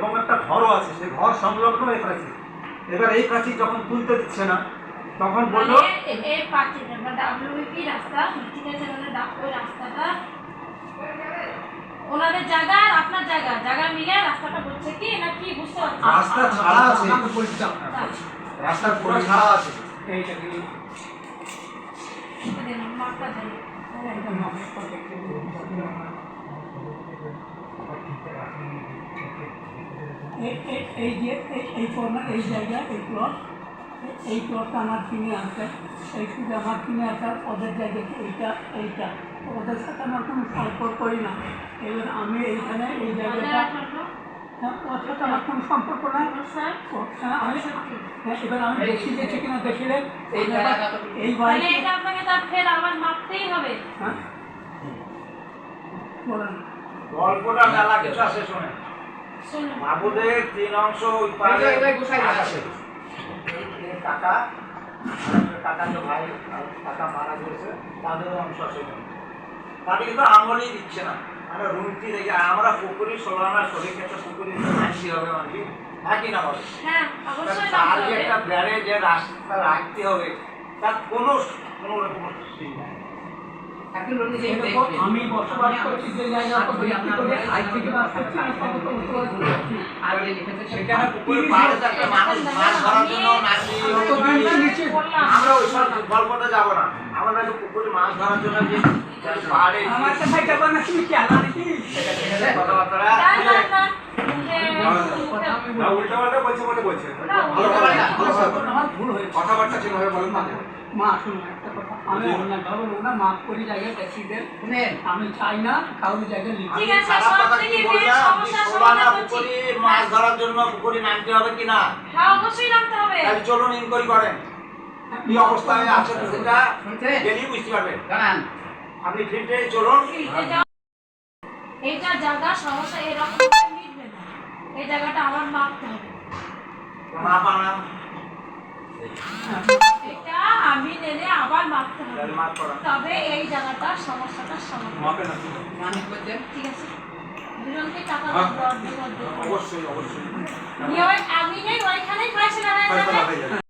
এবং একটা ঘরও আছে, সেই ঘর সংলগ্ন এই প্রাচীর। এবার এই প্রাচীর যখন তুলতে দিচ্ছে না তখন বললো এই প্রাচীর ডাব্লিউপি রাস্তা ঠিক আছে, ওই রাস্তাটা ওনাদের জায়গা আর আপনার জায়গা মিলে রাস্তাটা বলছে কি না কি বুঝতে পারছি? রাস্তা ছাড়া আছে, রাস্তা পুরো ছাড়া আছে। এইটা কি মাপটা দেন এই যে এই কর্নার এই জায়গা এই প্লটটা আমার কিনে আসে, এই শুধু আমার কিনে আসা ওদের জায়গা এইটা ওদের সাথে আমার কোনো সম্পর্কই না। এবার আমি এইখানে এই জায়গাটা ওর সাথে আমার কোনো সম্পর্ক নাই। এবার আমি দেখি গেছি কিনা দেখিলে এই বাড়ি আপনাকে তার ফের আবার মাপতেই হবে। হ্যাঁ বলেন গল্পটা মেলা কিছু আছে, শোনেন। মাহবুদের 3 অংশ ওই পারে আছে। এই কাকা তো ভাই কাকা মারা গেছে, তাদের অংশ আছে। তাদের কিন্তু আমলই দিচ্ছে না। আমরা রুমটি দেখি আমরা পুকুরি সোলানা শরীর ক্ষেত্রে পুকুরি মানছি হবে মানে নাকি না বলে? হ্যাঁ অবশ্যই তার যে একটা ব্যারেজে রাস্তা রাখতে হবে তার কোনো রকম ঠিক নাই। আমি বসবাস করছি যে জায়গা সেখানে পুকুরে পাড়ে একটা মানুষ মাছ ধরার জন্য আমরা ওই সব গল্পটা যাবো না। আমরা একটু পুকুরে মাছ ধরার জন্য যে পাড়ে আমার তো ভাই যাবো না, তুমি কি আলা নাকি কথাবার্তা উল্টা পাল্টা বলছে বলে বলছে আমার ভুল হয়ে কথাবার্তা ঠিকভাবে বলেন না। মা শুনুন একটা কথা, আমি অন্যায়ভাবে ওনার মাফ করি জায়গায় ট্যাক্সিদের, আমি চাই না কারোর জায়গায় লিখি। ঠিক আছে, সব থেকে বেশ সমস্যা সমাধান করছি। মাছ ধরার জন্য পুকুরে নামতে হবে কিনা? হ্যাঁ অবশ্যই নামতে হবে। তাহলে চলুন ইনকোয়ারি করেন কি অবস্থায় আছে পুকুরটা, গেলেই বুঝতে পারবেন। আপনি ফিল্ডে চলুন। এইটা জায়গা সমস্যা এরকম মিটবে না, এই জায়গাটা আবার মাপতে হবে। মাপানা এটা আমি নেলে আবার মাপতে হবে, তাহলে মাপ করা তবে এই জায়গাটার সমস্যাটার সমাধান মাপে না ঠিক আছে। দুজনকে টাকা অবশ্যই আমি নেই ওইখানেই ফয়সালা হয়ে যাবে।